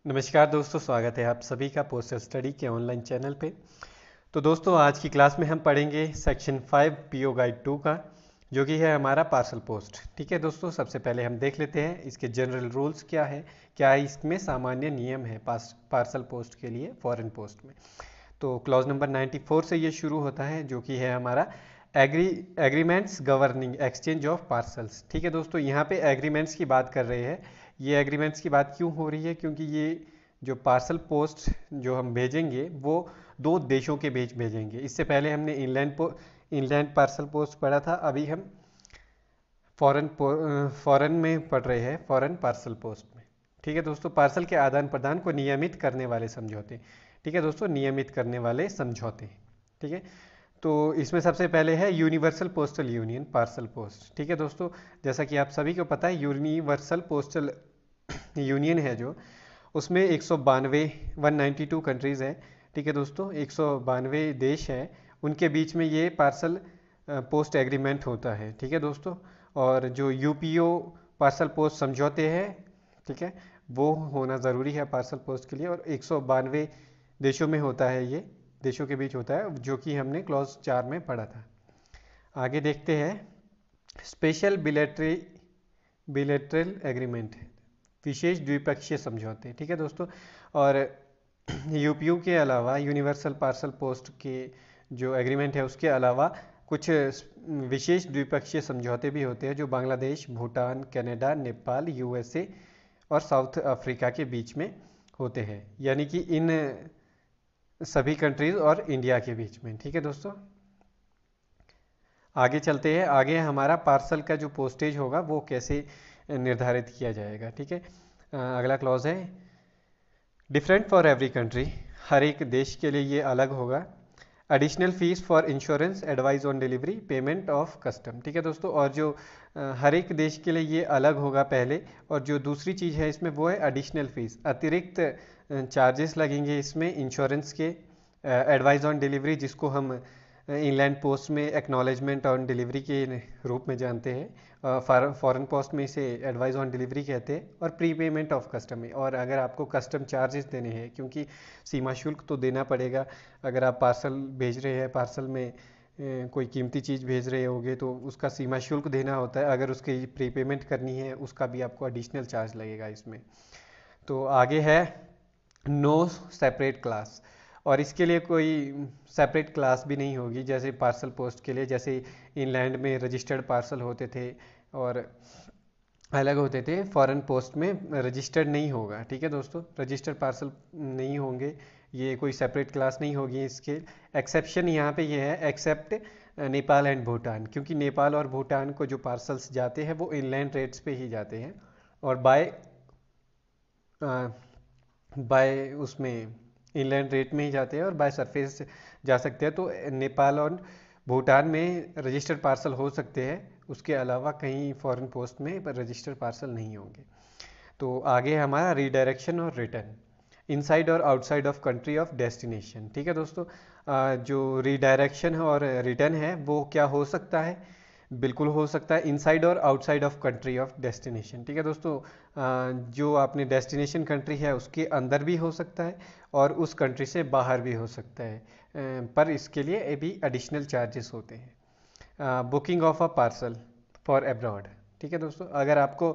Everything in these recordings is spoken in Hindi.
नमस्कार दोस्तों, स्वागत है आप सभी का पोस्टल स्टडी के ऑनलाइन चैनल पे। तो दोस्तों, आज की क्लास में हम पढ़ेंगे सेक्शन 5 पीओ गाइड 2 का, जो कि है हमारा पार्सल पोस्ट। ठीक है दोस्तों, सबसे पहले हम देख लेते हैं इसके जनरल रूल्स क्या है, क्या इसमें सामान्य नियम है पार्सल पोस्ट के लिए फॉरेन पोस्ट में। तो क्लॉज नंबर 94 से ये शुरू होता है, जो कि है हमारा agreements governing exchange of parcels. ठीक है दोस्तों, यहाँ पे एग्रीमेंट्स की बात कर रहे हैं। ये एग्रीमेंट्स की बात क्यों हो रही है? क्योंकि ये जो पार्सल पोस्ट जो हम भेजेंगे वो दो देशों के बीच भेजेंगे। इससे पहले हमने इनलैंड पार्सल पोस्ट पढ़ा था, अभी हम फॉरेन में पढ़ रहे हैं, फॉरेन पार्सल पोस्ट में। ठीक है दोस्तों, पार्सल के आदान प्रदान को नियमित करने वाले समझौते। ठीक है दोस्तों, नियमित करने वाले समझौते। ठीक है, तो इसमें सबसे पहले है universal postal union parcel post. ठीक है दोस्तों, जैसा कि आप सभी को पता है, यूनिवर्सल पोस्टल यूनियन है जो, उसमें 192 कंट्रीज़ हैं। ठीक है दोस्तों, 192 देश हैं, उनके बीच में ये पार्सल पोस्ट एग्रीमेंट होता है। ठीक है दोस्तों, और जो यूपीओ पार्सल पोस्ट समझौते हैं, ठीक है, वो होना ज़रूरी है पार्सल पोस्ट के लिए, और 192 देशों में होता है, ये देशों के बीच होता है, जो कि हमने क्लॉज 4 में पढ़ा था। आगे देखते हैं स्पेशल बिलेटरल एग्रीमेंट, विशेष द्विपक्षीय समझौते। ठीक है दोस्तों, और यूपीयू के अलावा, यूनिवर्सल पार्सल पोस्ट के जो एग्रीमेंट है उसके अलावा कुछ विशेष द्विपक्षीय समझौते भी होते हैं, जो बांग्लादेश, भूटान, कनाडा, नेपाल, यूएसए और साउथ अफ्रीका के बीच में होते हैं, यानी कि इन सभी कंट्रीज और इंडिया के बीच में। ठीक है दोस्तों, आगे चलते हैं। आगे हमारा पार्सल का जो पोस्टेज होगा वो कैसे निर्धारित किया जाएगा। ठीक है, अगला क्लॉज है डिफरेंट फॉर एवरी कंट्री, हर एक देश के लिए ये अलग होगा। Additional fees for insurance, advice on delivery, payment of custom. ठीक है दोस्तों, और जो हर एक देश के लिए ये अलग होगा पहले, और जो दूसरी चीज़ है इसमें वो है एडिशनल फीस, अतिरिक्त चार्जेस लगेंगे इसमें इंश्योरेंस के, एडवाइस ऑन डिलीवरी जिसको हम इनलैंड पोस्ट में एक्नॉलेजमेंट ऑन डिलीवरी के रूप में जानते हैं, फॉरेन पोस्ट में इसे एडवाइस ऑन डिलीवरी कहते हैं, और प्री पेमेंट ऑफ कस्टम। और अगर आपको कस्टम चार्जेस देने हैं, क्योंकि सीमा शुल्क तो देना पड़ेगा, अगर आप पार्सल भेज रहे हैं, पार्सल में कोई कीमती चीज़ भेज रहे होगे तो उसका सीमा शुल्क देना होता है, अगर उसकी प्री पेमेंट करनी है उसका भी आपको एडिशनल चार्ज लगेगा इसमें। तो आगे है नो सेपरेट क्लास, और इसके लिए कोई सेपरेट क्लास भी नहीं होगी, जैसे पार्सल पोस्ट के लिए, जैसे इनलैंड में रजिस्टर्ड पार्सल होते थे और अलग होते थे, फॉरेन पोस्ट में रजिस्टर्ड नहीं होगा। ठीक है दोस्तों, रजिस्टर्ड पार्सल नहीं होंगे, ये कोई सेपरेट क्लास नहीं होगी इसके। एक्सेप्शन यहाँ पे ये है, एक्सेप्ट नेपाल एंड भूटान, क्योंकि नेपाल और भूटान को जो पार्सल्स जाते हैं वो इनलैंड रेट्स पे ही जाते हैं, और बाय उसमें इनलैंड रेट में ही जाते हैं, और बाय सरफेस जा सकते हैं। तो नेपाल और भूटान में रजिस्टर्ड पार्सल हो सकते हैं, उसके अलावा कहीं फॉरेन पोस्ट में रजिस्टर्ड पार्सल नहीं होंगे। तो आगे हमारा रीडायरेक्शन और रिटर्न, इनसाइड और outside of country of destination. ठीक है दोस्तों, जो रीडायरेक्शन और रिटर्न है वो क्या हो सकता है? बिल्कुल हो सकता है इनसाइड और outside of country of destination. ठीक है दोस्तों, जो आपने डेस्टिनेशन कंट्री है उसके अंदर भी हो सकता है और उस कंट्री से बाहर भी हो सकता है, पर इसके लिए भी एडिशनल चार्जेस होते हैं। Booking of a parcel for abroad. ठीक है दोस्तों, अगर आपको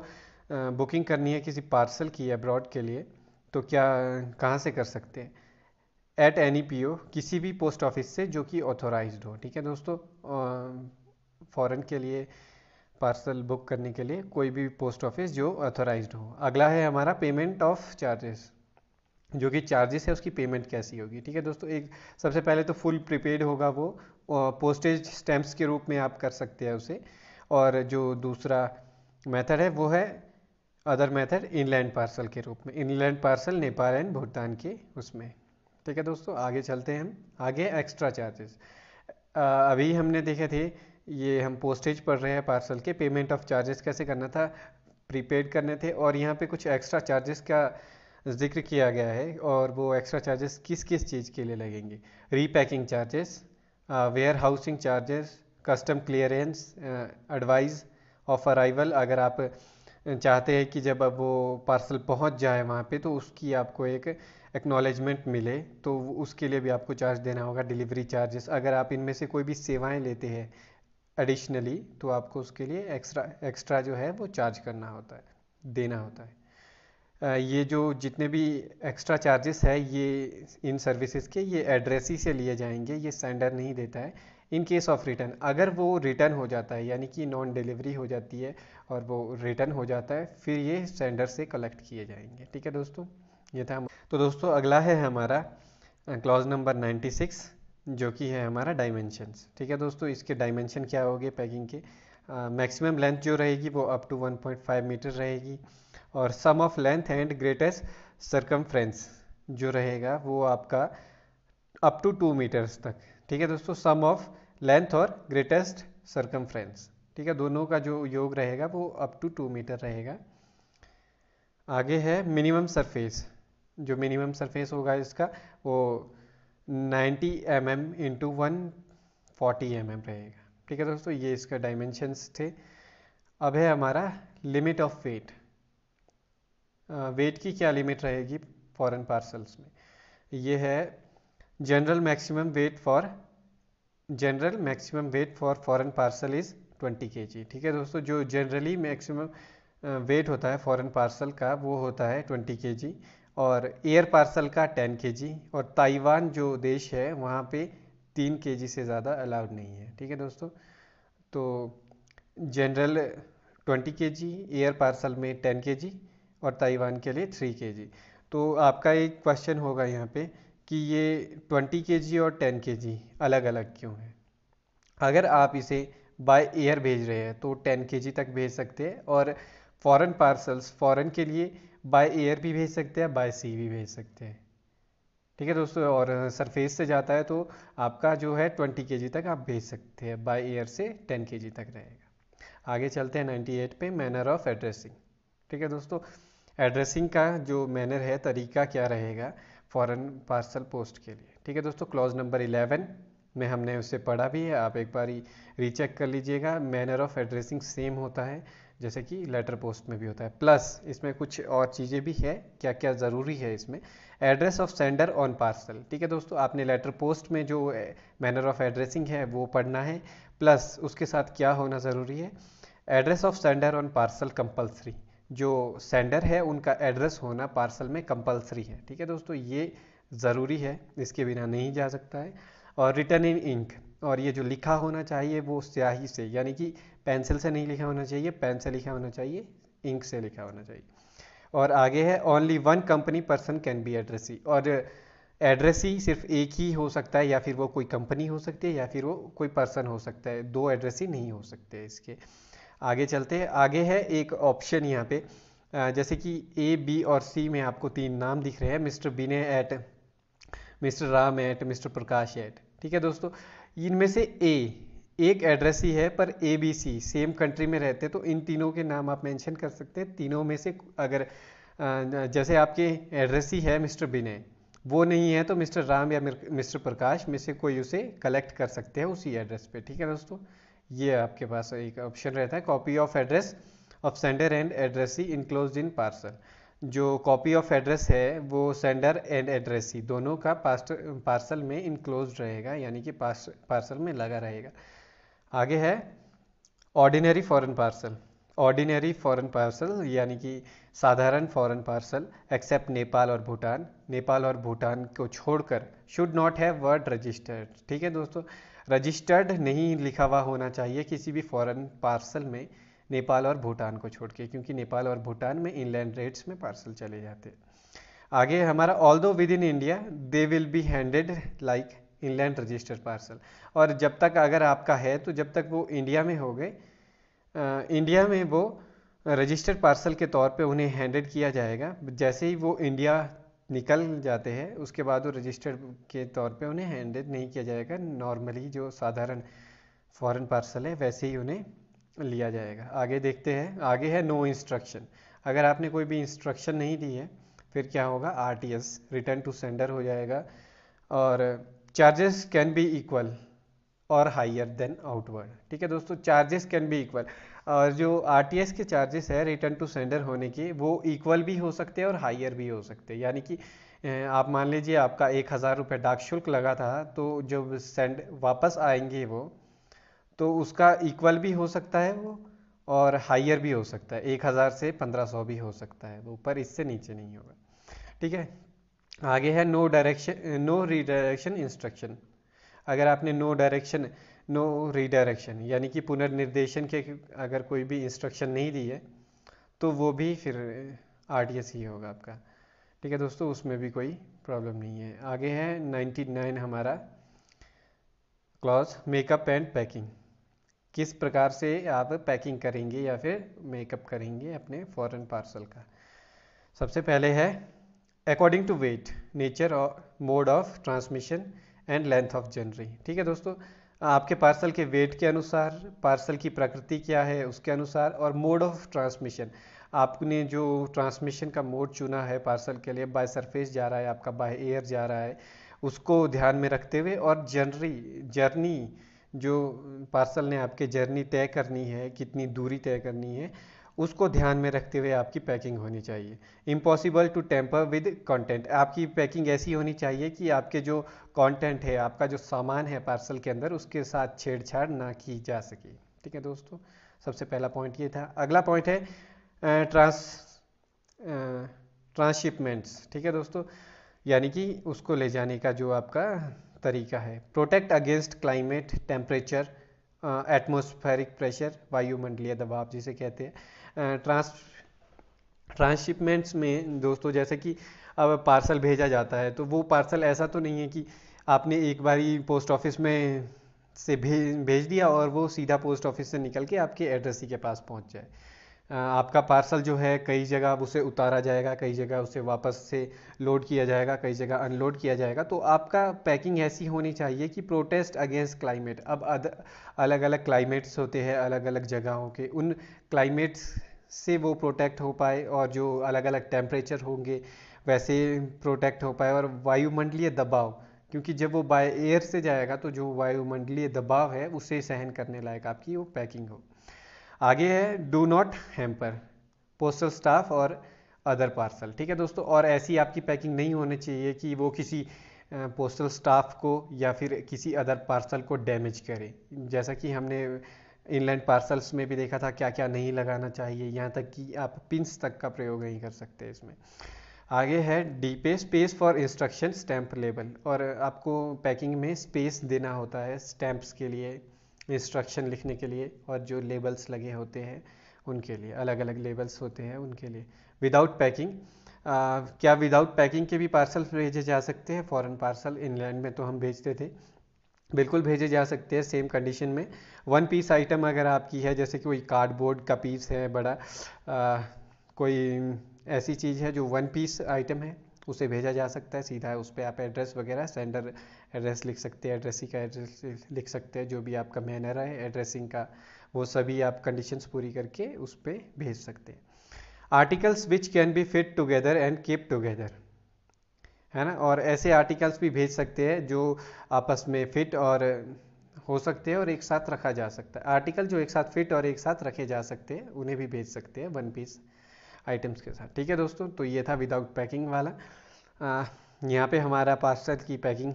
बुकिंग करनी है किसी पार्सल की अब्रॉड के लिए, तो क्या कहाँ से कर सकते हैं? एट एनी पीओ, किसी भी पोस्ट ऑफिस से जो कि ऑथोराइज्ड हो। ठीक है दोस्तों, फॉरेन के लिए पार्सल बुक करने के लिए कोई भी पोस्ट ऑफिस जो ऑथोराइज्ड हो। अगला है हमारा पेमेंट ऑफ चार्जेस, जो कि चार्जेस है उसकी पेमेंट कैसी होगी। ठीक है दोस्तों, एक सबसे पहले तो फुल प्रीपेड होगा वो, पोस्टेज स्टैंप्स के रूप में आप कर सकते हैं उसे, और जो दूसरा मेथड है वो है अदर मेथड इनलैंड पार्सल के रूप में, inland parcel Nepal and Bhutan के उसमें। ठीक है दोस्तों, आगे चलते हैं हम। आगे एक्स्ट्रा चार्जेस, अभी हमने देखे थे, ये हम पोस्टेज पढ़ रहे हैं पार्सल के, पेमेंट ऑफ चार्जेस कैसे करना था, प्रीपेड करने थे, और यहाँ पे कुछ एक्स्ट्रा चार्जेस का जिक्र किया गया है, और वो एक्स्ट्रा चार्जेस किस किस चीज़ के लिए लगेंगे? Repacking charges, warehousing charges, custom clearance, advice of arrival, अगर आप चाहते हैं कि जब अब वो पार्सल पहुंच जाए वहाँ पे तो उसकी आपको एक एक्नॉलेजमेंट मिले, तो उसके लिए भी आपको चार्ज देना होगा, डिलीवरी चार्जेस। अगर आप इनमें से कोई भी सेवाएं लेते हैं एडिशनली, तो आपको उसके लिए एक्स्ट्रा एक्स्ट्रा जो है वो चार्ज करना होता है, देना होता है। ये जो जितने भी एक्स्ट्रा चार्जेस है ये इन सर्विसेज के, ये एड्रेस ही से लिए जाएंगे, ये सेंडर नहीं देता है। इन केस ऑफ रिटर्न, अगर वो रिटर्न हो जाता है यानी कि नॉन डिलीवरी हो जाती है और वो रिटर्न हो जाता है, फिर ये सेंडर से कलेक्ट किए जाएंगे। ठीक है दोस्तों, ये था। तो दोस्तों अगला है हमारा क्लॉज नंबर 96, जो कि है हमारा डायमेंशंस। ठीक है दोस्तों, इसके डायमेंशन क्या होंगे पैकिंग के? मैक्सिमम लेंथ जो रहेगी वो अप टू 1.5 मीटर रहेगी, और sum of length and greatest circumference जो रहेगा वो आपका अप टू 2 मीटर्स तक। ठीक है दोस्तों, सम ऑफ लेंथ और ग्रेटेस्ट सरकमफ्रेंस, ठीक है, दोनों का जो योग रहेगा वो अप टू 2 मीटर रहेगा। आगे है मिनिमम सरफेस, जो मिनिमम सरफेस होगा इसका वो 90 mm इंटू 140 mm रहेगा। ठीक है दोस्तों, ये इसका डायमेंशंस थे। अब है हमारा लिमिट ऑफ वेट। वेट की क्या लिमिट रहेगी फॉरेन पार्सल्स में? ये है general maximum weight for foreign parcel is 20 kg। ठीक है दोस्तों, जो जनरली मैक्सिमम वेट होता है फॉरेन पार्सल का वो होता है 20 kg, और एयर पार्सल का 10 kg, और ताइवान जो देश है वहाँ पे 3 kg से ज़्यादा अलाउड नहीं है। ठीक है दोस्तों, तो जनरल 20 kg, एयर पार्सल में 10 kg, और ताइवान के लिए 3 kg। तो आपका एक क्वेश्चन होगा यहाँ पे कि ये 20 kg और 10 kg अलग अलग क्यों है? अगर आप इसे बाय एयर भेज रहे हैं तो 10 kg तक भेज सकते हैं, और फॉरेन पार्सल्स फॉरेन के लिए बाय एयर भी भेज सकते हैं, बाय सी भी भेज सकते हैं। ठीक है दोस्तों, और सरफेस से जाता है तो आपका जो है 20 kg तक आप भेज सकते हैं, बाय एयर से 10 kg तक रहेगा। आगे चलते हैं 98 पे, मैनर ऑफ एड्रेसिंग। ठीक है दोस्तों, एड्रेसिंग का जो मैनर है, तरीका क्या रहेगा फॉरेन पार्सल पोस्ट के लिए? ठीक है दोस्तों, क्लॉज नंबर 11 में हमने उसे पढ़ा भी है, आप एक बार रीचेक कर लीजिएगा। मैनर ऑफ एड्रेसिंग सेम होता है जैसे कि लेटर पोस्ट में भी होता है, प्लस इसमें कुछ और चीज़ें भी है। क्या क्या ज़रूरी है इसमें? Address of sender on parcel. ठीक है दोस्तों, आपने लेटर पोस्ट में जो मैनर ऑफ एड्रेसिंग है वो पढ़ना है, प्लस उसके साथ क्या होना ज़रूरी है? Address of sender on parcel compulsory, जो सेंडर है उनका एड्रेस होना पार्सल में कंपल्सरी है। ठीक है दोस्तों, ये ज़रूरी है, इसके बिना नहीं जा सकता है। और रिटन इन इंक, और ये जो लिखा होना चाहिए वो स्याही से, यानी कि पेंसिल से नहीं लिखा होना चाहिए, पेन से लिखा होना चाहिए, इंक से लिखा होना चाहिए। और आगे है only one company person can be addressee, और एड्रेसी सिर्फ एक ही हो सकता है, या फिर वो कोई कंपनी हो सकती है या फिर वो कोई पर्सन हो सकता है, दो एड्रेसी नहीं हो सकते इसके। आगे चलते हैं, आगे है एक ऑप्शन यहाँ पे, जैसे कि ए बी और सी में आपको 3 नाम दिख रहे हैं, mister Vinay at, mister Ram at, mister Prakash at. ठीक है दोस्तों, इनमें से ए एक एड्रेस ही है, पर A B C same country में रहते हैं, तो इन तीनों के नाम आप मेंशन कर सकते हैं। तीनों में से अगर जैसे आपके एड्रेस ही है मिस्टर विनय, वो नहीं है तो मिस्टर राम या मिस्टर प्रकाश में से कोई उसे कलेक्ट कर सकते हैं उसी एड्रेस पे। ठीक है दोस्तों, ये आपके पास एक ऑप्शन रहता है, copy of address of sender and addressee enclosed in parcel. जो कॉपी ऑफ एड्रेस है वो सेंडर एंड एड्रेसी दोनों का पार्सल में इनक्लोज्ड रहेगा, यानी कि पार्सल में लगा रहेगा। आगे है ordinary foreign parcel. Ordinary foreign parcel यानी कि साधारण फॉरेन पार्सल एक्सेप्ट नेपाल और भूटान, नेपाल और भूटान को छोड़कर, should not have word registered. ठीक है दोस्तों, रजिस्टर्ड नहीं लिखा हुआ होना चाहिए किसी भी फॉरेन पार्सल में, नेपाल और भूटान को छोड़ के, क्योंकि नेपाल और भूटान में इनलैंड रेट्स में पार्सल चले जाते हैं। आगे हमारा although with in India they will be handed like inland registered parcel, और जब तक अगर आपका है तो जब तक वो इंडिया में हो गए, इंडिया में वो रजिस्टर्ड पार्सल के तौर पे उन्हें हैंडेड किया जाएगा। जैसे ही वो इंडिया निकल जाते हैं उसके बाद वो रजिस्टर्ड के तौर पे उन्हें हैंडेड नहीं किया जाएगा, नॉर्मली जो साधारण फॉरेन पार्सल है वैसे ही उन्हें लिया जाएगा। आगे देखते हैं, आगे है नो इंस्ट्रक्शन। अगर आपने कोई भी इंस्ट्रक्शन नहीं दी है फिर क्या होगा? आरटीएस, रिटर्न टू सेंडर हो जाएगा। और चार्जेस कैन बी इक्वल और हाइयर देन आउटवर्ड। ठीक है दोस्तों, चार्जेस कैन बी इक्वल। और जो आरटीएस के चार्जेस है रिटर्न टू सेंडर होने के, वो इक्वल भी हो सकते हैं और हाइयर भी हो सकते हैं। यानी कि आप मान लीजिए आपका 1,000 रुपये डाक शुल्क लगा था, तो जब सेंड वापस आएंगे वो, तो उसका इक्वल भी हो सकता है वो, और हाइयर भी हो सकता है। 1,000 से 1,500 भी हो सकता है वो, पर इससे नीचे नहीं होगा। ठीक है। आगे है नो रीडायरेक्शन इंस्ट्रक्शन। अगर आपने नो रीडायरेक्शन यानी कि पुनर्निर्देशन के अगर कोई भी इंस्ट्रक्शन नहीं दी है, तो वो भी फिर आरटीएस ही होगा आपका। ठीक है दोस्तों, उसमें भी कोई प्रॉब्लम नहीं है। आगे है 99 हमारा क्लॉज मेकअप एंड पैकिंग। किस प्रकार से आप पैकिंग करेंगे या फिर मेकअप करेंगे अपने फॉरेन पार्सल का। सबसे पहले है अकॉर्डिंग टू वेट, नेचर और mode of transmission and length of journey. ठीक है दोस्तों, आपके पार्सल के वेट के अनुसार, पार्सल की प्रकृति क्या है उसके अनुसार, और मोड ऑफ ट्रांसमिशन, आपने जो ट्रांसमिशन का मोड चुना है पार्सल के लिए, बाय सरफेस जा रहा है आपका, बाय एयर जा रहा है, उसको ध्यान में रखते हुए, और जर्नी जो पार्सल ने आपके जर्नी तय करनी है, कितनी दूरी तय करनी है, उसको ध्यान में रखते हुए आपकी पैकिंग होनी चाहिए। Impossible to tamper with content, आपकी पैकिंग ऐसी होनी चाहिए कि आपके जो कंटेंट है, आपका जो सामान है पार्सल के अंदर, उसके साथ छेड़छाड़ ना की जा सके। ठीक है दोस्तों, सबसे पहला पॉइंट ये था। अगला पॉइंट है ट्रांसशिपमेंट्स। ठीक है दोस्तों, यानी कि उसको ले जाने का जो आपका तरीका है। Protect against climate, temperature, atmospheric pressure, वायुमंडलीय दबाव जिसे कहते हैं। ट्रांसशिपमेंट्स में दोस्तों, जैसे कि अब पार्सल भेजा जाता है, तो वो पार्सल ऐसा तो नहीं है कि आपने एक बारी पोस्ट ऑफिस में से भेज दिया और वो सीधा पोस्ट ऑफिस से निकल के आपके एड्रेस ही के पास पहुंच जाए। आपका पार्सल जो है कई जगह उसे उतारा जाएगा, कई जगह उसे वापस से लोड किया जाएगा, कई जगह अनलोड किया जाएगा। तो आपका पैकिंग ऐसी होनी चाहिए कि प्रोटेस्ट अगेंस्ट क्लाइमेट। अब अलग अलग क्लाइमेट्स होते हैं अलग अलग जगहों के, उन क्लाइमेट्स से वो प्रोटेक्ट हो पाए, और जो अलग अलग टेम्परेचर होंगे वैसे प्रोटेक्ट हो पाए। और वायुमंडलीय दबाव, क्योंकि जब वो बाय एयर से जाएगा तो जो वायुमंडलीय दबाव है उसे सहन करने लायक आपकी वो पैकिंग हो। आगे है do not hamper postal staff और अदर पार्सल। ठीक है दोस्तों, और ऐसी आपकी पैकिंग नहीं होनी चाहिए कि वो किसी पोस्टल स्टाफ को या फिर किसी अदर पार्सल को डैमेज करे। जैसा कि हमने इनलैंड पार्सल्स में भी देखा था क्या क्या नहीं लगाना चाहिए, यहाँ तक कि आप पिंस तक का प्रयोग नहीं कर सकते इसमें। आगे है डीपे space for instruction stamp label, और आपको पैकिंग में स्पेस देना होता है स्टैंप्स के लिए, इंस्ट्रक्शन लिखने के लिए, और जो लेबल्स लगे होते हैं उनके लिए, अलग अलग लेबल्स होते हैं उनके लिए। विदाउट पैकिंग, क्या विदाउट पैकिंग के भी पार्सल भेजे जा सकते हैं? फॉरेन पार्सल इनलैंड में तो हम भेजते थे, बिल्कुल भेजे जा सकते हैं सेम कंडीशन में। वन पीस आइटम अगर आपकी है, जैसे कि कोई कार्डबोर्ड का पीस है बड़ा, कोई ऐसी चीज़ है जो वन पीस आइटम है, उसे भेजा जा सकता है सीधा। उस पर आप एड्रेस वगैरह, सेंडर एड्रेस लिख सकते हैं, एड्रेसी का एड्रेस लिख सकते हैं, जो भी आपका मैनर है एड्रेसिंग का, वो सभी आप कंडीशंस पूरी करके उस पर भेज सकते हैं। Articles which can be fit together and keep together, है ना, और ऐसे आर्टिकल्स भी भेज सकते हैं जो आपस में फिट और हो सकते हैं और एक साथ रखा जा सकता है। आर्टिकल जो एक साथ फिट और एक साथ रखे जा सकते हैं उन्हें भी भेज सकते हैं वन पीस आइटम्स के साथ। ठीक है दोस्तों, तो ये था विदाउट पैकिंग वाला। यहाँ पे हमारा पार्सल की पैकिंग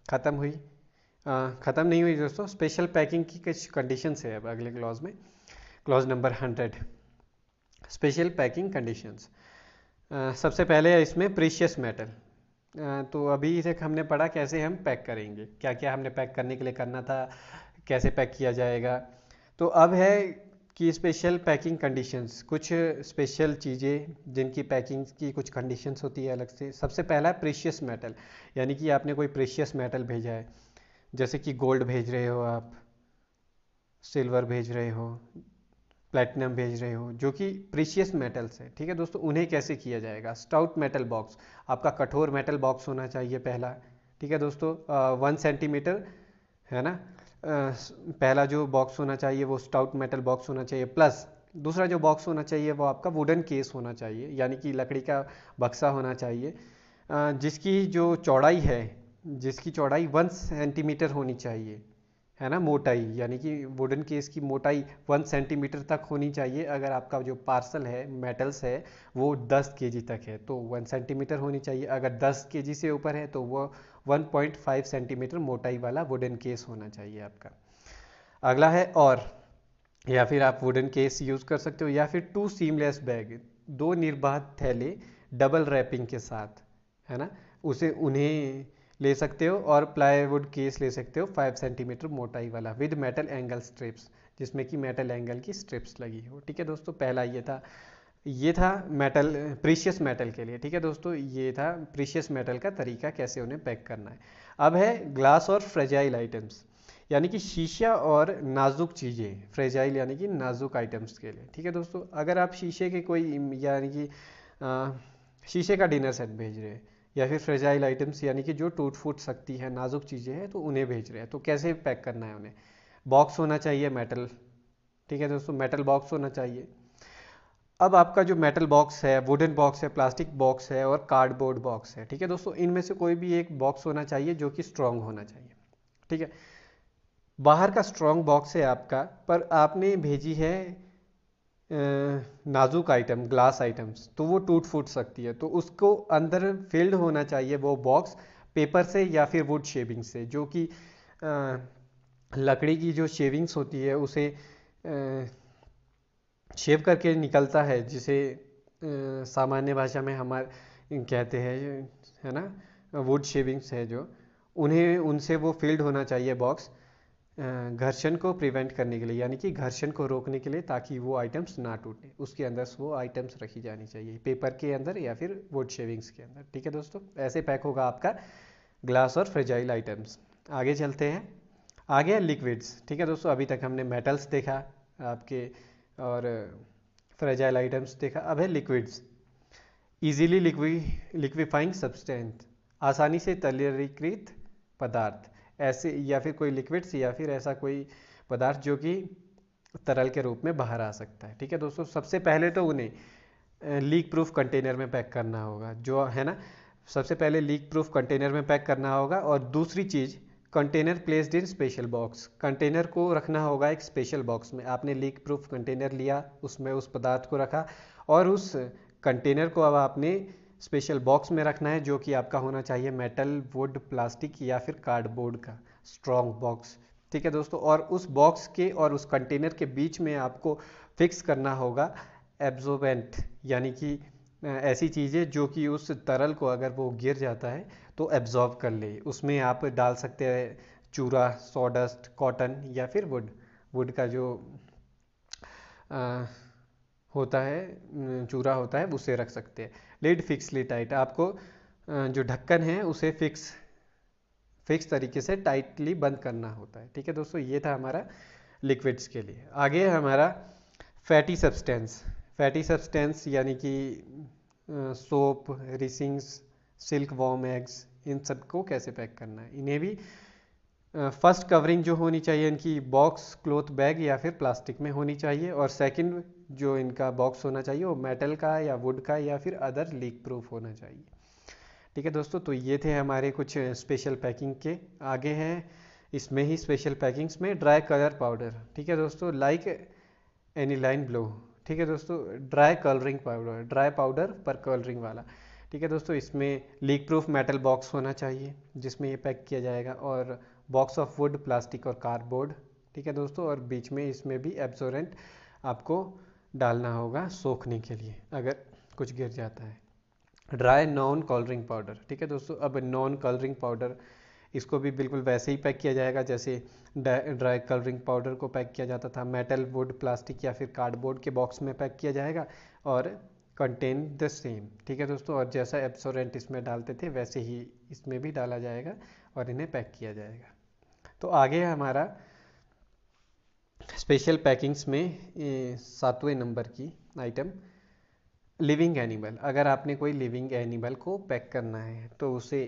ख़त्म हुई। ख़त्म नहीं हुई दोस्तों, स्पेशल पैकिंग की कुछ कंडीशंस है अब अगले क्लॉज में। Clause number 100, special packing conditions. सबसे पहले है इसमें प्रीशियस मेटल। तो अभी तक हमने पढ़ा कैसे हम पैक करेंगे, क्या क्या हमने पैक करने के लिए करना था, कैसे पैक किया जाएगा। तो अब है कि स्पेशल पैकिंग कंडीशंस, कुछ स्पेशल चीज़ें जिनकी पैकिंग की कुछ कंडीशंस होती है अलग से। सबसे पहला है प्रीशियस मेटल, यानी कि आपने कोई प्रीशियस मेटल भेजा है, जैसे कि गोल्ड भेज रहे हो आप, सिल्वर भेज रहे हो, प्लैटिनम भेज रहे हो, जो कि प्रीशियस मेटल्स है। ठीक है दोस्तों, उन्हें कैसे किया जाएगा? स्टाउट मेटल बॉक्स, आपका कठोर मेटल बॉक्स होना चाहिए पहला। ठीक है दोस्तों, 1 सेंटीमीटर, है ना, पहला जो बॉक्स होना चाहिए वो स्टाउट मेटल बॉक्स होना चाहिए। प्लस दूसरा जो बॉक्स होना चाहिए वो आपका वुडन केस होना चाहिए, यानी कि लकड़ी का बक्सा होना चाहिए, जिसकी जो चौड़ाई है, जिसकी चौड़ाई 1 सेंटीमीटर होनी चाहिए, है ना, मोटाई, यानी कि वुडन केस की मोटाई 1 सेंटीमीटर तक होनी चाहिए। अगर आपका जो पार्सल है मेटल्स है वो 10 kg तक है तो 1 सेंटीमीटर होनी चाहिए। अगर 10 kg से ऊपर है तो वो 1.5 सेंटीमीटर मोटाई वाला वुडन केस होना चाहिए आपका। अगला है और, या फिर आप वुडन केस यूज़ कर सकते हो, या फिर 2 सीमलेस बैग, 2 निर्बाध थैले डबल रैपिंग के साथ, है ना, उन्हें ले सकते हो। और प्लाईवुड केस ले सकते हो 5 सेंटीमीटर मोटाई वाला विद मेटल एंगल स्ट्रिप्स, जिसमें कि मेटल एंगल की स्ट्रिप्स लगी हो। ठीक है दोस्तों, पहला ये था मेटल, प्रीशियस मेटल के लिए। ठीक है दोस्तों, ये था प्रीशियस मेटल का तरीका कैसे उन्हें पैक करना है। अब है ग्लास और फ्रेजाइल आइटम्स, यानी कि शीशा और नाजुक चीज़ें, फ्रेजाइल यानी कि नाजुक आइटम्स के लिए। ठीक है दोस्तों, अगर आप शीशे के कोई, यानी कि शीशे का डिनर सेट भेज रहे हैं, या फिर फ्रेजाइल आइटम्स यानी कि जो टूट फूट सकती है, नाजुक चीज़ें हैं, तो उन्हें भेज रहे हैं, तो कैसे पैक करना है उन्हें। बॉक्स होना चाहिए मेटल। ठीक है दोस्तों, मेटल बॉक्स होना चाहिए। अब आपका जो मेटल बॉक्स है, वुडन बॉक्स है, प्लास्टिक बॉक्स है और कार्डबोर्ड बॉक्स है। ठीक है दोस्तों, इनमें से कोई भी एक बॉक्स होना चाहिए जो कि स्ट्रांग होना चाहिए। ठीक है, बाहर का स्ट्रांग बॉक्स है आपका, पर आपने भेजी है नाजुक आइटम, ग्लास आइटम्स, तो वो टूट फूट सकती है, तो उसको अंदर फिल्ड होना चाहिए वो बॉक्स पेपर से या फिर वुड शेविंग से, जो कि लकड़ी की जो शेविंग्स होती है उसे शेव करके निकलता है, जिसे सामान्य भाषा में हमारे कहते हैं, है ना, वुड शेविंग्स है जो, उन्हें उनसे वो फिल्ड होना चाहिए बॉक्स, घर्षण को प्रिवेंट करने के लिए, यानी कि घर्षण को रोकने के लिए, ताकि वो आइटम्स ना टूटे। उसके अंदर वो आइटम्स रखी जानी चाहिए, पेपर के अंदर या फिर वुड शेविंग्स के अंदर। ठीक है दोस्तों, ऐसे पैक होगा आपका ग्लास और फ्रेजाइल आइटम्स। आगे चलते हैं, आगे है लिक्विड्स। ठीक है दोस्तों, अभी तक हमने मेटल्स देखा आपके और फ्रेजाइल आइटम्स देखा, अब है लिक्विड्स। इजीली लिक्विफाइंग सब्सटेंस, आसानी से तलीकृत पदार्थ, ऐसे, या फिर कोई लिक्विड्स, या फिर ऐसा कोई पदार्थ जो कि तरल के रूप में बाहर आ सकता है। ठीक है दोस्तों, सबसे पहले तो उन्हें लीक प्रूफ कंटेनर में पैक करना होगा, जो है ना, सबसे पहले लीक प्रूफ कंटेनर में पैक करना होगा। और दूसरी चीज़, container placed in special box, container को रखना होगा एक स्पेशल बॉक्स में। आपने लीक प्रूफ कंटेनर लिया, उसमें उस पदार्थ को रखा, और उस कंटेनर को अब आपने स्पेशल बॉक्स में रखना है, जो कि आपका होना चाहिए मेटल, वुड, प्लास्टिक या फिर कार्डबोर्ड का स्ट्रॉन्ग बॉक्स। ठीक है दोस्तों, और उस बॉक्स के और उस कंटेनर के बीच में आपको फिक्स करना होगा एब्जॉर्बेंट, यानी कि ऐसी चीज़ें जो कि उस तरल को अगर वो गिर जाता है तो एब्जॉर्ब कर ले। उसमें आप डाल सकते हैं चूरा, सॉडस्ट, कॉटन या फिर वुड का जो होता है, चूरा होता है, उसे रख सकते हैं। लिड फिक्सली टाइट, आपको जो ढक्कन है उसे फिक्स तरीके से टाइटली बंद करना होता है। ठीक है दोस्तों, ये था हमारा लिक्विड्स के लिए। आगे है हमारा फैटी सब्सटेंस। फैटी सब्सटेंस यानी कि सोप, रिसिंग्स, सिल्क वॉर्म एग्स, इन सबको कैसे पैक करना है। इन्हें भी फर्स्ट कवरिंग जो होनी चाहिए इनकी बॉक्स, क्लॉथ बैग या फिर प्लास्टिक में होनी चाहिए। और सेकंड जो इनका बॉक्स होना चाहिए वो मेटल का या वुड का या फिर अदर लीक प्रूफ होना चाहिए। ठीक है दोस्तों, तो ये थे हमारे कुछ स्पेशल पैकिंग के। आगे हैं इसमें ही स्पेशल पैकिंग्स में ड्राई कलर पाउडर। ठीक है दोस्तों, लाइक एनिलाइन ब्लो। ठीक है दोस्तों, dry colouring powder, dry powder पर कलरिंग वाला। ठीक है दोस्तों, इसमें लीक प्रूफ मेटल बॉक्स होना चाहिए जिसमें ये पैक किया जाएगा, और बॉक्स ऑफ वुड, प्लास्टिक और कार्डबोर्ड। ठीक है दोस्तों, और बीच में इसमें भी एब्जॉर्बेंट आपको डालना होगा सोखने के लिए अगर कुछ गिर जाता है। Dry non colouring powder. ठीक है दोस्तों, अब नॉन कलरिंग पाउडर, इसको भी बिल्कुल वैसे ही पैक किया जाएगा जैसे ड्राई कलरिंग पाउडर को पैक किया जाता था। मेटल, वुड, प्लास्टिक या फिर कार्डबोर्ड के बॉक्स में पैक किया जाएगा और कंटेन द सेम। ठीक है दोस्तों, और जैसा एब्सोरेंट इसमें डालते थे वैसे ही इसमें भी डाला जाएगा और इन्हें पैक किया जाएगा। तो आगे है हमारा स्पेशल पैकिंग्स में 7वें नंबर की आइटम, लिविंग एनिमल। अगर आपने कोई लिविंग एनिमल को पैक करना है तो उसे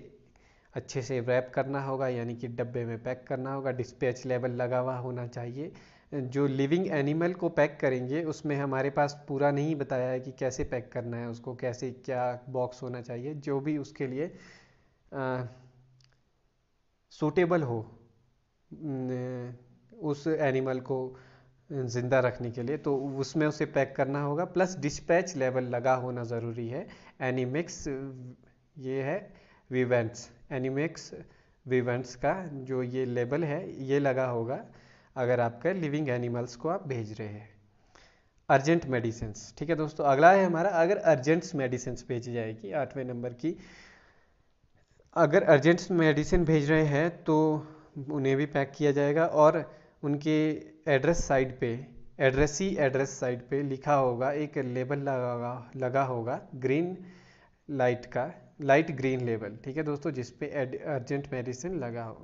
अच्छे से रैप करना होगा, यानी कि डब्बे में पैक करना होगा। डिस्पैच लेवल लगा हुआ होना चाहिए। जो लिविंग एनिमल को पैक करेंगे उसमें हमारे पास पूरा नहीं बताया है कि कैसे पैक करना है उसको, कैसे क्या बॉक्स होना चाहिए, जो भी उसके लिए सूटेबल हो, उस एनिमल को ज़िंदा रखने के लिए, तो उसमें उसे पैक करना होगा। प्लस डिस्पैच लेवल लगा होना ज़रूरी है। एनिमिक्स ये है विवेंट्स, एनिमिक्स विवेंट्स का जो ये लेबल है ये लगा होगा अगर आपका लिविंग एनिमल्स को आप भेज रहे हैं। अर्जेंट मेडिसिन्स, ठीक है दोस्तों। अगला है हमारा, अगर अर्जेंट मेडिसिन्स भेजी जाएगी 8वें नंबर की, अगर अर्जेंट मेडिसिन भेज रहे हैं तो उन्हें भी पैक किया जाएगा और उनके एड्रेस साइड पे लिखा होगा, एक लेबल लगा होगा ग्रीन लाइट ग्रीन लेबल, ठीक है दोस्तों, जिसपे अर्जेंट मेडिसिन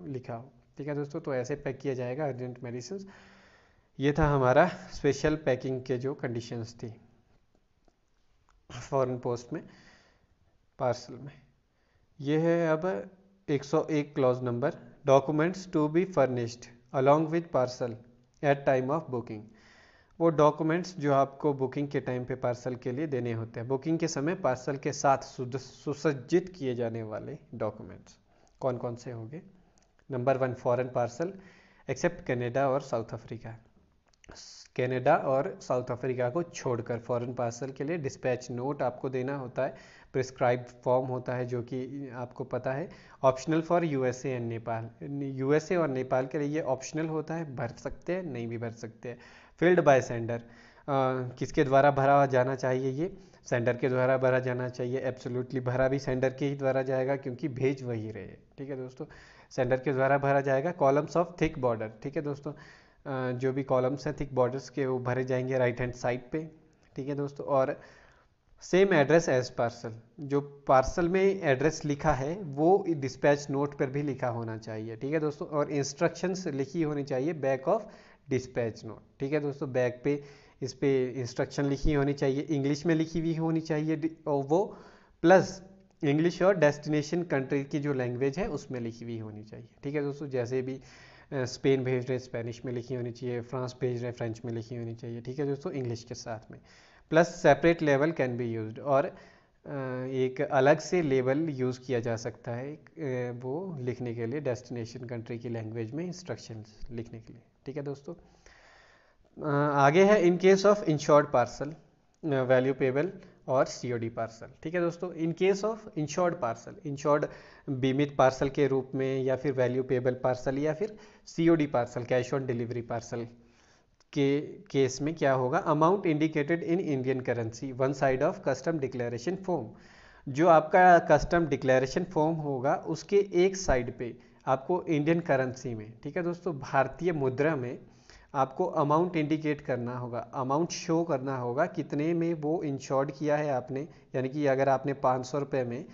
लिखा हो, ठीक है दोस्तों। तो ऐसे पैक किया जाएगा अर्जेंट मेडिसिन। ये था हमारा स्पेशल पैकिंग के जो कंडीशंस थी फॉरेन पोस्ट में, पार्सल में। ये है अब 101 clause number, documents to be furnished along with parcel at time of booking. वो डॉक्यूमेंट्स जो आपको बुकिंग के टाइम पे पार्सल के लिए देने होते हैं, बुकिंग के समय पार्सल के साथ सुसज्जित किए जाने वाले डॉक्यूमेंट्स कौन कौन से होंगे। Number 1, foreign parcel except Canada और साउथ अफ्रीका। कनाडा और साउथ अफ्रीका को छोड़कर फॉरेन पार्सल के लिए डिस्पैच नोट आपको देना होता है, प्रिस्क्राइब्ड फॉर्म होता है जो कि आपको पता है। Optional for USA and Nepal, USA और नेपाल के लिए ये ऑप्शनल होता है, भर सकते हैं नहीं भी भर सकते हैं। फील्ड बाय सेंडर, किसके द्वारा भरा जाना चाहिए, ये सेंडर के द्वारा भरा जाना चाहिए। एब्सोल्युटली भरा भी सेंडर के ही द्वारा जाएगा क्योंकि भेज वही रहे, ठीक है दोस्तों, सेंडर के द्वारा भरा जाएगा। कॉलम्स ऑफ थिक बॉर्डर, ठीक है दोस्तों, जो भी कॉलम्स हैं थिक बॉर्डर्स के वो भरे जाएंगे राइट हैंड साइड पे, ठीक है दोस्तों। और सेम एड्रेस एज पार्सल, जो पार्सल में एड्रेस लिखा है वो डिस्पैच नोट पर भी लिखा होना चाहिए, ठीक है दोस्तों। और इंस्ट्रक्शंस लिखी होनी चाहिए बैक ऑफ डिस्पैच नोट, ठीक है दोस्तों, बैक पे इस पे इंस्ट्रक्शन लिखी होनी चाहिए, इंग्लिश में लिखी हुई होनी चाहिए और वो प्लस इंग्लिश और डेस्टिनेशन कंट्री की जो लैंग्वेज है उसमें लिखी हुई होनी चाहिए, ठीक है दोस्तों। जैसे भी स्पेन भेज रहे स्पेनिश में लिखी होनी चाहिए, फ्रांस भेज रहे फ्रेंच में लिखी होनी चाहिए, ठीक है दोस्तों, इंग्लिश के साथ में। Plus separate level can be used, और एक अलग से लेवल यूज़ किया जा सकता है वो लिखने के लिए, डेस्टिनेशन कंट्री की लैंग्वेज में इंस्ट्रक्शंस लिखने के लिए, ठीक है दोस्तों। आगे है इन case of insured parcel, valuable और सीओडी पार्सल, ठीक है दोस्तों। इन case of insured parcel, insured बीमित पार्सल के रूप में, या फिर वैल्यूएबल पार्सल, या फिर COD parcel, cash on delivery parcel के केस में क्या होगा, amount indicated in Indian currency one side of custom declaration form. जो आपका कस्टम डिक्लेरेशन फॉर्म होगा उसके एक साइड पे आपको इंडियन करेंसी में, ठीक है दोस्तों, भारतीय मुद्रा में आपको अमाउंट इंडिकेट करना होगा, अमाउंट शो करना होगा कितने में वो इंश्योर्ड किया है आपने। यानी कि अगर आपने 500 रुपये में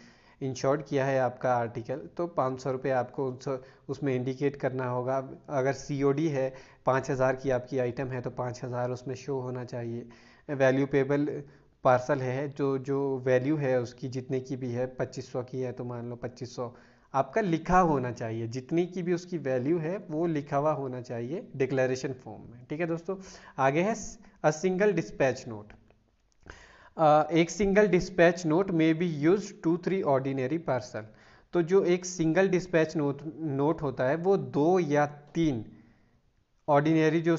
इंश्योर्ड किया है आपका आर्टिकल, तो 500 रुपये आपको उसमें इंडिकेट करना होगा। अगर सीओडी है 5000 की आपकी आइटम है तो 5000 उसमें शो होना चाहिए। वैल्यूएबल पार्सल है, जो वैल्यू है उसकी जितने की भी है, 2500 की है तो मान लो 2500 आपका लिखा होना चाहिए, जितनी की भी उसकी वैल्यू है वो लिखा हुआ होना चाहिए डिक्लेरेशन फॉर्म में, ठीक है दोस्तों। आगे है अ सिंगल डिस्पैच नोट, एक सिंगल डिस्पैच नोट में बी यूज 2-3 ऑर्डिनरी पार्सल। तो जो एक सिंगल डिस्पैच नोट होता है वो 2 या 3 ऑर्डिनरी जो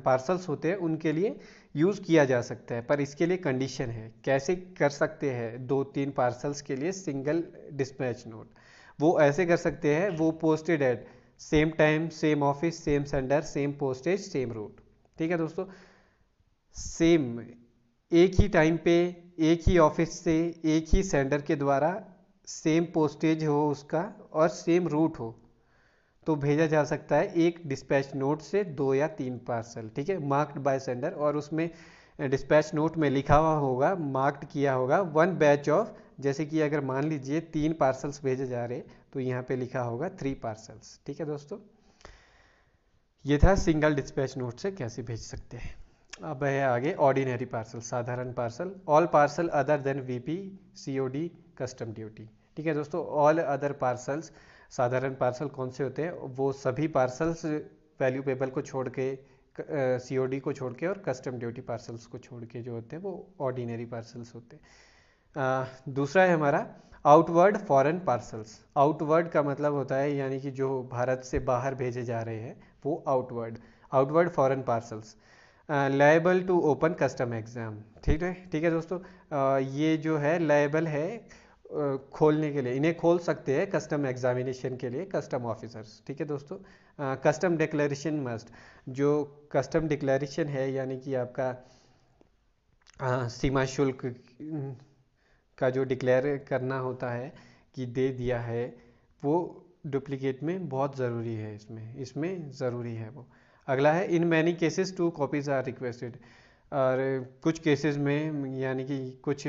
पार्सल्स होते हैं उनके लिए यूज़ किया जा सकता है, पर इसके लिए कंडीशन है। कैसे कर सकते हैं 2-3 पार्सल्स के लिए सिंगल डिस्पैच नोट, वो ऐसे कर सकते हैं, वो posted at same time, same office, same sender, same postage, same route, ठीक है दोस्तों। सेम एक ही टाइम पे, एक ही ऑफिस से, एक ही सेंडर के द्वारा सेम पोस्टेज हो उसका और सेम रूट हो तो भेजा जा सकता है एक डिस्पैच नोट से 2 या 3 पार्सल, ठीक है, मार्क्ड बाय सेंडर। और उसमें डिस्पैच नोट में लिखा हुआ होगा, मार्क्ड किया होगा 1 बैच ऑफ, जैसे कि अगर मान लीजिए 3 पार्सल्स भेजे जा रहे तो यहाँ पे लिखा होगा 3 पार्सल्स, ठीक है दोस्तों। ये था सिंगल डिस्पैच नोट से कैसे भेज सकते हैं। अब है आगे ऑर्डिनरी पार्सल, साधारण parcel, all parcel other than VP COD custom duty, ठीक है दोस्तों। ऑल अदर पार्सल्स, साधारण पार्सल कौन से होते हैं, वो सभी पार्सल्स वैल्यूएबल को छोड़ के, सीओडी को छोड़ के और कस्टम ड्यूटी पार्सल्स को छोड़ के जो होते हैं वो ऑर्डिनरी पार्सल्स होते हैं। दूसरा है हमारा आउटवर्ड फॉरेन पार्सल्स। आउटवर्ड का मतलब होता है यानी कि जो भारत से बाहर भेजे जा रहे हैं वो outward foreign parcels liable to open custom exam. ठीक है दोस्तों। ये जो है लायबल है खोलने के लिए, इन्हें खोल सकते हैं कस्टम एग्जामिनेशन के लिए कस्टम ऑफिसर्स। ठीक है दोस्तों। कस्टम डिक्लेरेशन मस्ट, जो कस्टम डिक्लेरेशन है यानी कि आपका सीमा शुल्क का जो डिक्लेयर करना होता है कि दे दिया है, वो डुप्लीकेट में बहुत ज़रूरी है, इसमें ज़रूरी है वो। अगला है in many cases 2 copies are requested. और कुछ केसेस में यानी कि कुछ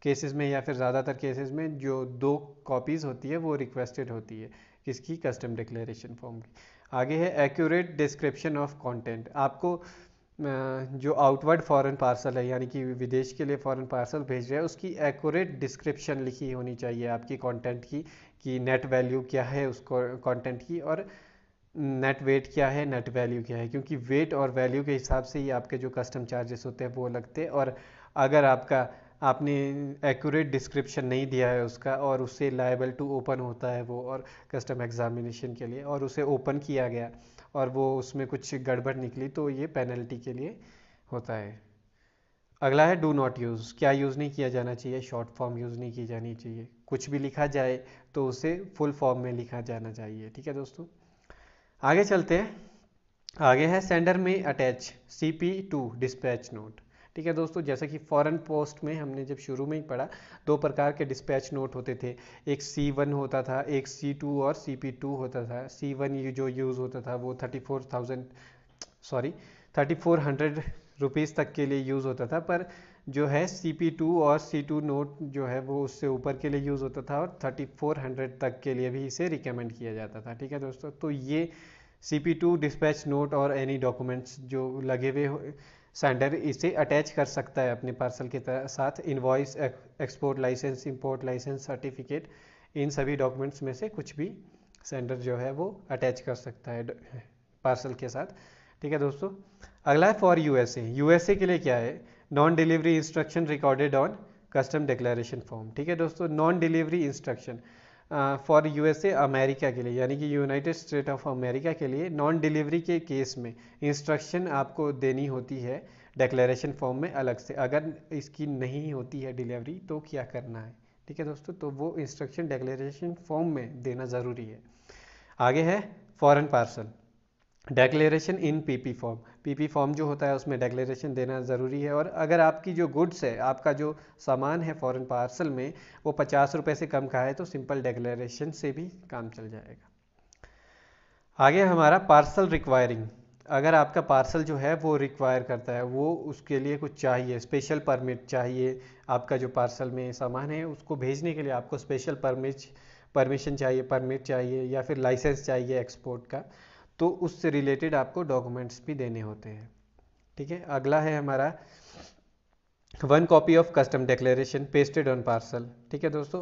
केसेस में या फिर ज़्यादातर केसेस में जो 2 कॉपीज़ होती है वो रिक्वेस्टेड होती है, किसकी? कस्टम डिक्लेरेशन फॉर्म की। आगे है एक्यूरेट डिस्क्रिप्शन ऑफ कंटेंट। आपको जो आउटवर्ड फॉरेन पार्सल है यानी कि विदेश के लिए फॉरेन पार्सल भेज रहे हैं, उसकी एक्यूरेट डिस्क्रिप्शन लिखी होनी चाहिए आपकी कंटेंट की, कि नेट वैल्यू क्या है उसको कंटेंट की, और नेट वेट क्या है, नेट वैल्यू क्या है, क्योंकि वेट और वैल्यू के हिसाब से ही आपके जो कस्टम चार्जेस होते हैं वो लगते हैं। और अगर आपने एक्यूरेट डिस्क्रिप्शन नहीं दिया है उसका और उससे लायबल टू ओपन होता है वो, और कस्टम एग्जामिनेशन के लिए, और उसे ओपन किया गया और वो उसमें कुछ गड़बड़ निकली, तो ये पेनल्टी के लिए होता है। अगला है डू नॉट यूज़। क्या यूज़ नहीं किया जाना चाहिए? शॉर्ट फॉर्म यूज़ नहीं की जानी चाहिए। कुछ भी लिखा जाए तो उसे फुल फॉर्म में लिखा जाना चाहिए। ठीक है दोस्तों। आगे चलते हैं। आगे है सेंडर में अटैच CP2 डिस्पैच नोट। ठीक है दोस्तों। जैसा कि फॉरेन पोस्ट में हमने जब शुरू में ही पढ़ा, 2 प्रकार के डिस्पैच नोट होते थे, एक C1 होता था, एक C2 और CP2 होता था। C1 जो यूज़ होता था वो 3400 रुपीज़ तक के लिए यूज़ होता था, पर जो है CP2 और C2 नोट जो है वो उससे ऊपर के लिए यूज़ होता था, और 3400 तक के लिए भी इसे रिकमेंड किया जाता था। ठीक है दोस्तों। तो ये CP2 डिस्पैच नोट और एनी डॉक्यूमेंट्स जो लगे हुए सेंडर इसे अटैच कर सकता है अपने पार्सल के साथ। Invoice, export licence, import licence, certificate, इन सभी डॉक्यूमेंट्स में से कुछ भी सेंडर जो है वो अटैच कर सकता है पार्सल के साथ। ठीक है दोस्तों। अगला है फॉर यूएसए के लिए क्या है? Non delivery instruction recorded on custom declaration form. ठीक है दोस्तों। Non delivery instruction for USA, America के लिए यानी कि यूनाइटेड स्टेट ऑफ अमेरिका के लिए नॉन डिलीवरी के केस में इंस्ट्रक्शन आपको देनी होती है डिक्लेरेशन फॉर्म में अलग से। अगर इसकी नहीं होती है डिलीवरी तो क्या करना है? ठीक है दोस्तों। तो वो इंस्ट्रक्शन डिक्लेरेशन फॉर्म में देना ज़रूरी है। आगे है फॉरेन पार्सल डेक्लेरेशन इन पीपी फॉर्म। पीपी फॉर्म जो होता है उसमें डेक्लेरेशन देना ज़रूरी है। और अगर आपकी जो गुड्स है, आपका जो सामान है फॉरेन पार्सल में, वो 50 रुपये से कम का है तो सिंपल डेक्लेरेशन से भी काम चल जाएगा। आगे हमारा पार्सल रिक्वायरिंग। अगर आपका पार्सल जो है वो रिक्वायर करता है, वो उसके लिए कुछ चाहिए, स्पेशल परमिट चाहिए, आपका जो पार्सल में सामान है उसको भेजने के लिए आपको स्पेशल परमिशन चाहिए, परमिट चाहिए, या फिर लाइसेंस चाहिए एक्सपोर्ट का, तो उससे रिलेटेड आपको डॉक्यूमेंट्स भी देने होते हैं। ठीक है। अगला है हमारा 1 copy of custom declaration pasted on parcel. ठीक है दोस्तों।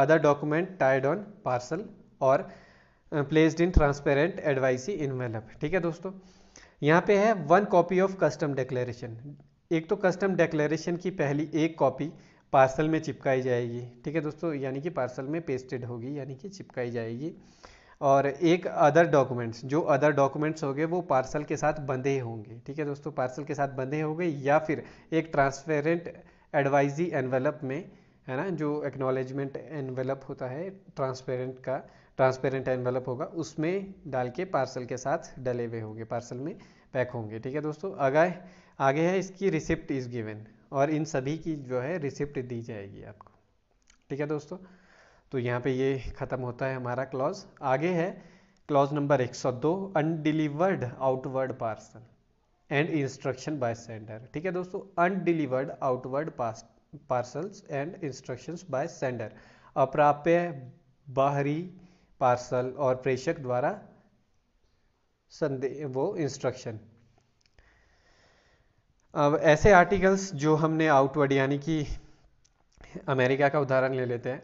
Other document tied on parcel और placed in transparent advice envelope. ठीक है दोस्तों। यहाँ पे है 1 कॉपी ऑफ कस्टम डिक्लेरेशन। एक तो कस्टम डिक्लेरेशन की पहली एक कॉपी पार्सल में चिपकाई जाएगी। ठीक है दोस्तों। यानी कि पार्सल में पेस्टेड होगी, यानी कि चिपकाई जाएगी। और एक अदर डॉक्यूमेंट्स, जो अदर डॉक्यूमेंट्स होंगे वो पार्सल के साथ बंधे होंगे। ठीक है दोस्तों। पार्सल के साथ बंधे होंगे, या फिर एक ट्रांसपेरेंट एडवाइजी एनवेलप में, है ना, जो एक्नॉलेजमेंट एनवेलप होता है ट्रांसपेरेंट का, ट्रांसपेरेंट एनवेलप होगा, उसमें डाल के पार्सल के साथ डले हुए होंगे, पार्सल में पैक होंगे। ठीक है दोस्तों। आगे है इसकी रिसिप्ट इज गिवन, और इन सभी की जो है रिसिप्ट दी जाएगी आपको। ठीक है दोस्तों। तो यहाँ पे ये खत्म होता है हमारा क्लॉज। आगे है clause number 102, undelivered outward parcel and instruction by sender. ठीक है दोस्तों। Undelivered outward parcels and instructions by sender, अप्राप्य बाहरी पार्सल और प्रेषक द्वारा वो इंस्ट्रक्शन। अब ऐसे आर्टिकल्स जो हमने आउटवर्ड यानी कि अमेरिका का उदाहरण ले लेते हैं,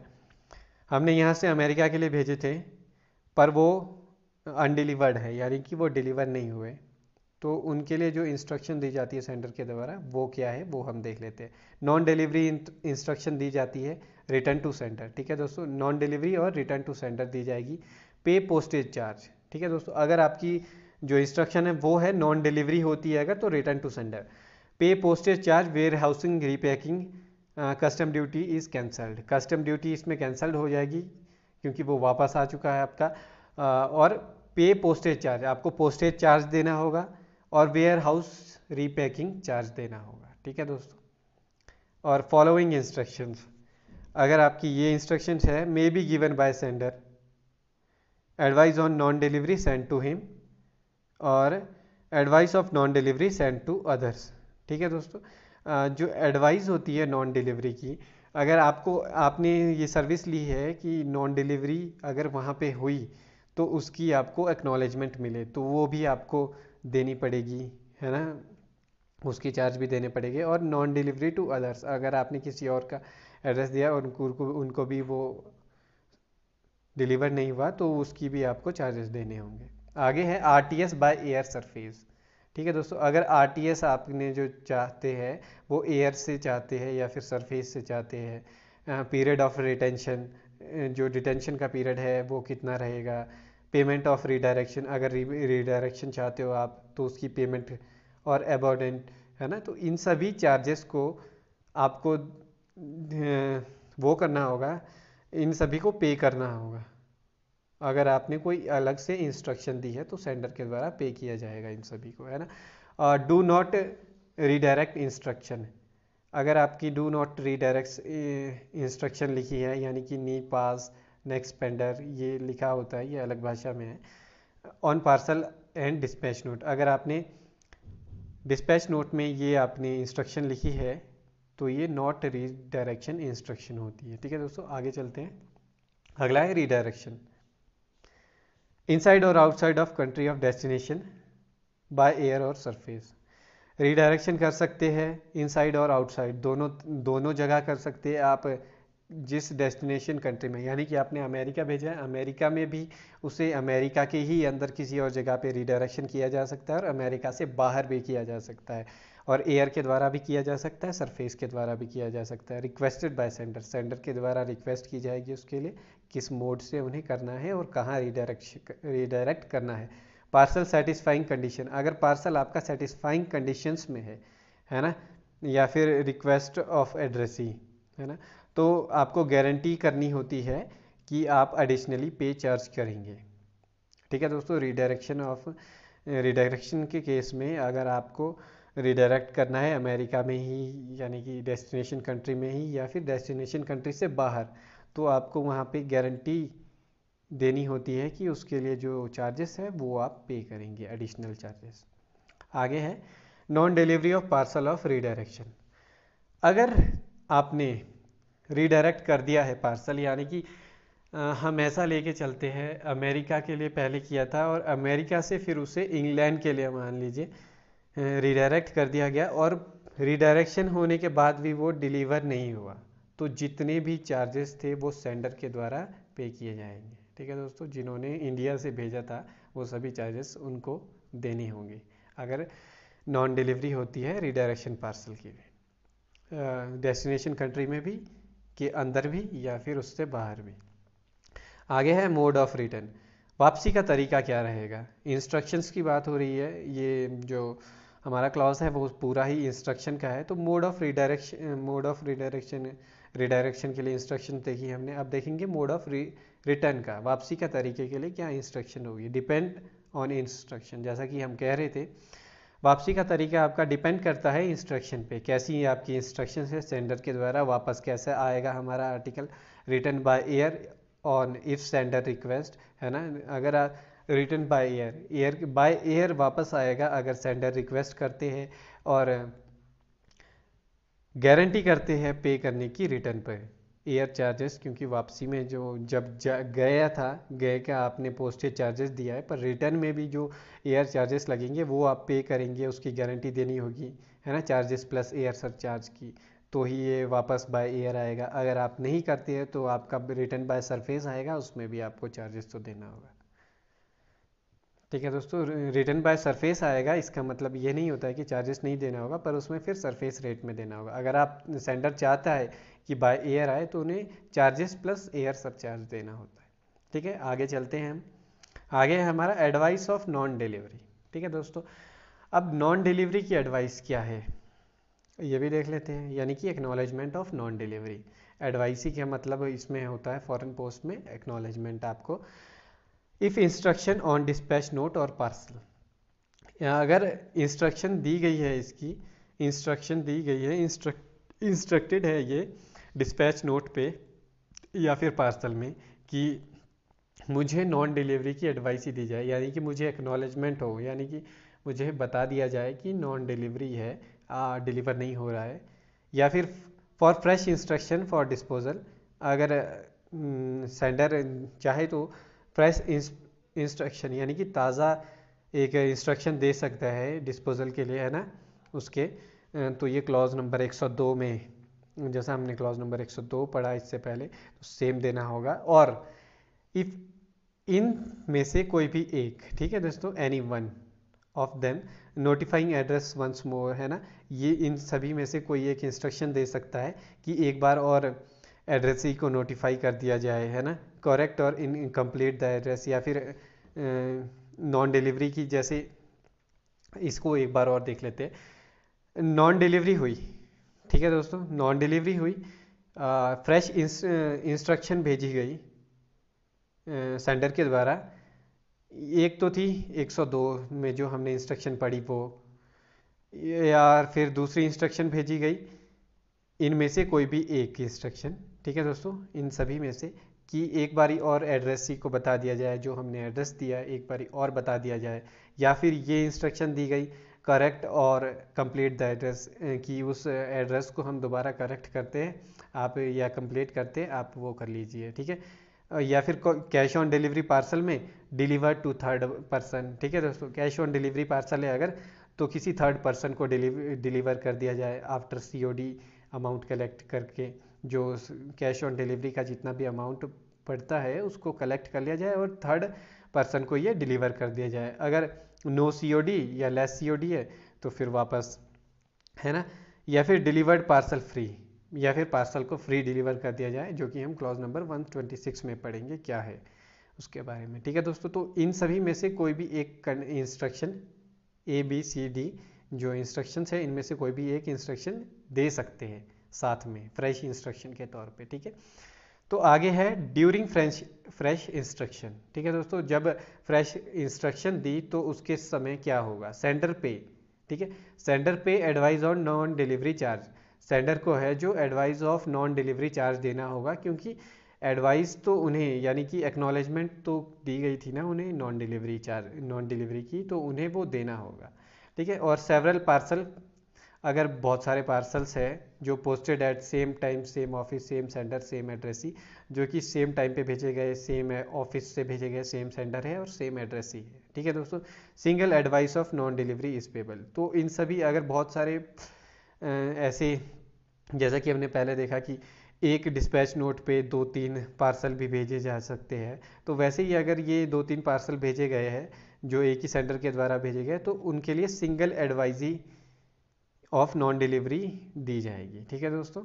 हमने यहाँ से अमेरिका के लिए भेजे थे पर वो अनडिलीवर्ड है, यानी कि वो डिलीवर नहीं हुए, तो उनके लिए जो इंस्ट्रक्शन दी जाती है सेंडर के द्वारा वो क्या है वो हम देख लेते हैं। नॉन डिलीवरी इंस्ट्रक्शन दी जाती है रिटर्न टू सेंडर। ठीक है दोस्तों। नॉन डिलीवरी और रिटर्न टू सेंडर दी जाएगी। पे पोस्टेज चार्ज। ठीक है दोस्तों, अगर आपकी जो इंस्ट्रक्शन है वो है नॉन डिलीवरी होती है अगर, तो return to sender. Pay postage charge warehousing repacking custom duty is cancelled. Custom duty इसमें कैंसल्ड हो जाएगी क्योंकि वो वापस आ चुका है आपका। और पे पोस्टेज चार्ज, आपको पोस्टेज चार्ज देना होगा और वेयर हाउस रीपैकिंग चार्ज देना होगा। ठीक है दोस्तों, और फॉलोइंग इंस्ट्रक्शंस, अगर आपकी ये इंस्ट्रक्शंस है, may be given by sender, advice on non delivery send to him, और advice of non delivery send to others. ठीक है दोस्तों, जो एडवाइस होती है नॉन डिलीवरी की, अगर आपने ये सर्विस ली है कि नॉन डिलीवरी अगर वहाँ पे हुई तो उसकी आपको एक्नॉलेजमेंट मिले, तो वो भी आपको देनी पड़ेगी, है ना, उसकी चार्ज भी देने पड़ेंगे। और नॉन डिलीवरी टू अदर्स, अगर आपने किसी और का एड्रेस दिया और उनको भी वो डिलीवर नहीं हुआ तो उसकी भी आपको चार्जेस देने होंगे। आगे है आरटीएस बाय एयर सरफेस। ठीक है दोस्तों, अगर आरटीएस आपने जो चाहते हैं वो एयर से चाहते हैं या फिर सरफेस से चाहते हैं, पीरियड ऑफ रिटेंशन, जो डिटेंशन का पीरियड है वो कितना रहेगा, पेमेंट ऑफ रीडायरेक्शन, अगर रीडायरेक्शन चाहते हो आप तो उसकी पेमेंट, और अबॉर्डेंट, है ना, तो इन सभी चार्जेस को आपको वो करना होगा, इन सभी को पे करना होगा। अगर आपने कोई अलग से इंस्ट्रक्शन दी है तो सेंडर के द्वारा पे किया जाएगा इन सभी को, है ना। और डू नॉट रीडायरेक्ट इंस्ट्रक्शन, अगर आपकी डू नॉट रीडायरेक्ट इंस्ट्रक्शन लिखी है, यानी कि नी पास नेक्स्ट पेंडर ये लिखा होता है, ये अलग भाषा में है। On parcel and dispatch note, अगर आपने डिस्पैच नोट में ये आपने इंस्ट्रक्शन लिखी है तो ये नॉट रीडायरेक्शन इंस्ट्रक्शन होती है। ठीक है दोस्तों, आगे चलते हैं। अगला है रीडायरेक्शन, इनसाइड और outside of country of destination by air और सरफेस। रीडायरेक्शन कर सकते हैं इनसाइड और आउटसाइड, दोनों जगह कर सकते हैं आप। जिस डेस्टिनेशन कंट्री में, यानी कि आपने अमेरिका भेजा है, अमेरिका में भी उसे अमेरिका के ही अंदर किसी और जगह पे रीडायरेक्शन किया जा सकता है, और अमेरिका से बाहर भी किया जा सकता है, और एयर के द्वारा भी किया जा सकता है, सरफेस के द्वारा भी किया जा सकता है। रिक्वेस्टेड बाय सेंडर, सेंडर के द्वारा रिक्वेस्ट की जाएगी उसके लिए किस मोड से उन्हें करना है और कहाँ रीडायरेक्ट करना है। पार्सल सेटिस्फाइंग कंडीशन, अगर पार्सल आपका सेटिस्फाइंग कंडीशंस में है ना, या फिर रिक्वेस्ट ऑफ एड्रेसी, है ना, तो आपको गारंटी करनी होती है कि आप एडिशनली पे चार्ज करेंगे। ठीक है दोस्तों, रिडायरेक्शन के केस में अगर आपको रिडायरेक्ट करना है अमेरिका में ही, यानी कि डेस्टिनेशन कंट्री में ही, या फिर डेस्टिनेशन कंट्री से बाहर, तो आपको वहाँ पे गारंटी देनी होती है कि उसके लिए जो चार्जेस है वो आप पे करेंगे, एडिशनल चार्जेस। आगे है non delivery of parcel of redirection, अगर आपने रीडायरेक्ट कर दिया है पार्सल, यानी कि हम ऐसा लेके चलते हैं, अमेरिका के लिए पहले किया था और अमेरिका से फिर उसे इंग्लैंड के लिए मान लीजिए रीडायरेक्ट कर दिया गया, और रीडायरेक्शन होने के बाद भी वो डिलीवर नहीं हुआ, तो जितने भी चार्जेस थे वो सेंडर के द्वारा पे किए जाएंगे। ठीक है दोस्तों, जिन्होंने इंडिया से भेजा था वो सभी चार्जेस उनको देने होंगे अगर नॉन डिलीवरी होती है रीडायरेक्शन पार्सल की, डेस्टिनेशन कंट्री में भी, के अंदर भी, या फिर उससे बाहर भी। आगे है मोड ऑफ रिटर्न, वापसी का तरीका क्या रहेगा। इंस्ट्रक्शंस की बात हो रही है, ये जो हमारा क्लॉज है वो पूरा ही इंस्ट्रक्शन का है। तो मोड ऑफ रिडायरेक्शन के लिए इंस्ट्रक्शन देखी हमने, अब देखेंगे मोड ऑफ रिटर्न का, वापसी का तरीके के लिए क्या इंस्ट्रक्शन होगी। डिपेंड ऑन इंस्ट्रक्शन, जैसा कि हम कह रहे थे, वापसी का तरीका आपका डिपेंड करता है इंस्ट्रक्शन पे, कैसी आपकी इंस्ट्रक्शन है, सेंडर के द्वारा वापस कैसे आएगा हमारा article. Return by air on if sender request, है ना, अगर return by air by air वापस आएगा अगर सेंडर रिक्वेस्ट करते हैं और गारंटी करते हैं पे करने की रिटर्न पर एयर चार्जेस, क्योंकि वापसी में जो जब गया था, गए का आपने पोस्टेज चार्जेस दिया है, पर रिटर्न में भी जो एयर चार्जेस लगेंगे वो आप पे करेंगे, उसकी गारंटी देनी होगी, है ना, चार्जेस प्लस एयर सरचार्ज की, तो ही ये वापस बाय एयर आएगा। अगर आप नहीं करते हैं तो आपका रिटर्न बाय सरफेस आएगा, उसमें भी आपको चार्जेस तो देना होगा। ठीक है दोस्तों, रिटर्न बाय सरफेस आएगा, इसका मतलब ये नहीं होता है कि चार्जेस नहीं देना होगा, पर उसमें फिर सरफेस रेट में देना होगा। अगर आप सेंडर चाहता है कि बाय एयर आए तो उन्हें चार्जेस प्लस एयर सरचार्ज देना होता है। ठीक है, आगे चलते हैं हम। आगे है हमारा एडवाइस ऑफ नॉन डिलीवरी। ठीक है दोस्तों, अब नॉन डिलीवरी की एडवाइस क्या है ये भी देख लेते हैं, यानी कि acknowledgement of non delivery. Advice ही क्या मतलब इसमें होता है फॉरेन पोस्ट में एक्नॉलेजमेंट आपको। If instruction on dispatch note और पार्सल, अगर इंस्ट्रक्शन दी गई है, इसकी इंस्ट्रक्शन दी गई है, इंस्ट्रक्टेड है ये डिस्पैच नोट पे या फिर पार्सल में कि मुझे नॉन डिलीवरी की एडवाइस ही दी जाए, यानी कि मुझे एक्नॉलेजमेंट हो, यानी कि मुझे बता दिया जाए कि नॉन डिलीवरी है, डिलीवर नहीं हो रहा है। या फिर for fresh instruction for disposal, अगर सेंडर चाहे तो फ्रेश इंस्ट्रक्शन यानी कि ताज़ा एक इंस्ट्रक्शन दे सकता है डिस्पोजल के लिए, है ना उसके। तो ये क्लॉज नंबर 102 में, जैसा हमने क्लॉज नंबर 102 पढ़ा इससे पहले, तो सेम देना होगा। और इफ़ इन में से कोई भी एक, ठीक है दोस्तों, any one of them notifying address once more, है ना, ये इन सभी में से कोई एक इंस्ट्रक्शन दे सकता है कि एक बार और एड्रेसी को नोटिफाई कर दिया जाए, है ना, करेक्ट और इनकम्प्लीट द एड्रेस, या फिर नॉन डिलीवरी की, जैसे इसको एक बार और देख लेते हैं। नॉन डिलीवरी हुई, ठीक है दोस्तों, नॉन डिलीवरी हुई, फ्रेश इंस्ट्रक्शन भेजी गई सेंडर के द्वारा। एक तो थी 102 में जो हमने इंस्ट्रक्शन पढ़ी वो, या फिर दूसरी इंस्ट्रक्शन भेजी गई, इनमें से कोई भी एक इंस्ट्रक्शन, ठीक है दोस्तों, इन सभी में से कि एक बारी और एड्रेस को बता दिया जाए, जो हमने एड्रेस दिया एक बारी और बता दिया जाए, या फिर ये इंस्ट्रक्शन दी गई करेक्ट और कंप्लीट द एड्रेस, कि उस एड्रेस को हम दोबारा करेक्ट करते हैं आप, या कंप्लीट करते हैं आप, वो कर लीजिए, ठीक है। या फिर कैश ऑन डिलीवरी पार्सल में डिलीवर टू थर्ड पर्सन, ठीक है दोस्तों, कैश ऑन डिलीवरी पार्सल है अगर, तो किसी थर्ड पर्सन को डिलीवर कर दिया जाए आफ्टर COD अमाउंट कलेक्ट करके, जो कैश ऑन डिलीवरी का जितना भी अमाउंट पड़ता है उसको कलेक्ट कर लिया जाए और थर्ड पर्सन को ये डिलीवर कर दिया जाए। अगर नो COD या लेस COD है तो फिर वापस, है ना। या फिर डिलीवर्ड पार्सल फ्री, या फिर पार्सल को फ्री डिलीवर कर दिया जाए, जो कि हम क्लॉज नंबर 126 में पढ़ेंगे क्या है उसके बारे में, ठीक है दोस्तों। तो इन सभी में से कोई भी एक इंस्ट्रक्शन ABCD जो इंस्ट्रक्शंस है, इनमें से कोई भी एक इंस्ट्रक्शन दे सकते हैं साथ में फ्रेश इंस्ट्रक्शन के तौर पे, ठीक है। तो आगे है ड्यूरिंग फ्रेश इंस्ट्रक्शन, ठीक है दोस्तों, जब फ्रेश इंस्ट्रक्शन दी तो उसके समय क्या होगा, सेंडर पे, ठीक है, सेंडर पे advice on non delivery charge, sender को है जो advice of non delivery charge देना होगा, क्योंकि एडवाइस तो उन्हें, यानी कि एक्नॉलेजमेंट तो दी गई थी ना उन्हें नॉन डिलीवरी की, तो उन्हें वो देना होगा, ठीक है। और सेवरल पार्सल, अगर बहुत सारे पार्सल्स है जो posted at same time, same office, same sender, same address ही, जो कि सेम टाइम पे भेजे गए, सेम ऑफिस से भेजे गए, सेम सेंडर है और सेम एड्रेस ही है, ठीक है दोस्तों, single advice of non delivery is payable. तो इन सभी अगर बहुत सारे ऐसे, जैसा कि हमने पहले देखा कि एक डिस्पैच नोट पे 2-3 पार्सल भी भेजे जा सकते हैं, तो वैसे ही अगर ये 2-3 पार्सल भेजे गए हैं जो एक ही सेंडर के द्वारा भेजे गए, तो उनके लिए सिंगल एडवाइजी ऑफ नॉन डिलीवरी दी जाएगी, ठीक है दोस्तों।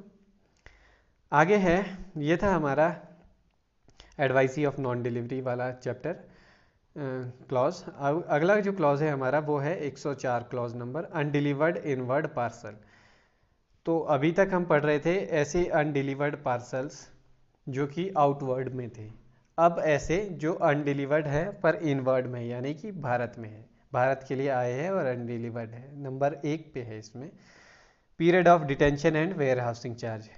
आगे है, ये था हमारा एडवाइसी ऑफ नॉन डिलीवरी वाला चैप्टर क्लॉज। अगला जो क्लॉज है हमारा वो है 104 clause number, undelivered inward parcel. तो अभी तक हम पढ़ रहे थे ऐसे अनडिलीवर्ड पार्सल्स जो कि आउटवर्ड में थे, अब ऐसे जो अनडिलीवर्ड है पर इनवर्ड में, यानी कि भारत में है, भारत के लिए आए हैं और अनडिलीवर्ड है, नंबर 1 पे है इसमें। Period of detention and warehousing charge,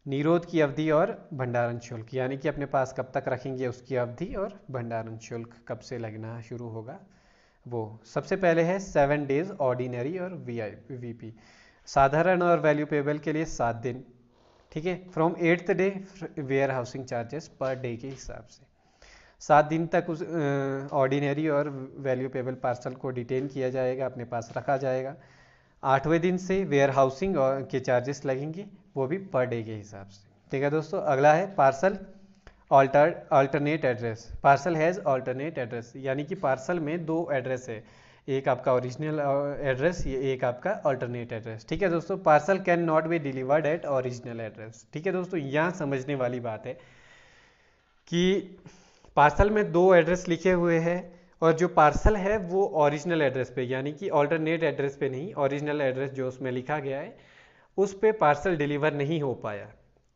निरोध की अवधि और भंडारण शुल्क, यानी कि अपने पास कब तक रखेंगे उसकी अवधि, और भंडारण शुल्क कब से लगना शुरू होगा वो। सबसे पहले है 7 डेज ऑर्डिनरी और VP, साधारण और वैल्यूपेबल के लिए 7 दिन, ठीक है, from 8th day warehousing charges per day के हिसाब से 7 दिन तक उस ऑर्डिनरी और वैल्यूपेबल पार्सल को डिटेन किया जाएगा, अपने पास रखा जाएगा। 8वें दिन से वेयर हाउसिंग के चार्जेस लगेंगे, वो भी पर डे के हिसाब से, ठीक है दोस्तों। अगला है parcel alternate address, parcel has alternate address, यानी कि पार्सल में 2 एड्रेस है, एक आपका ओरिजिनल एड्रेस, ये एक आपका अल्टरनेट एड्रेस, ठीक है दोस्तों। Parcel can not be delivered eight original address, ठीक है दोस्तों। यहाँ समझने वाली बात है कि पार्सल में दो एड्रेस लिखे हुए हैं और जो पार्सल है वो ओरिजिनल एड्रेस पे, यानी कि ऑल्टरनेट एड्रेस पे नहीं, ओरिजिनल एड्रेस जो उसमें लिखा गया है उस पे पार्सल डिलीवर नहीं हो पाया,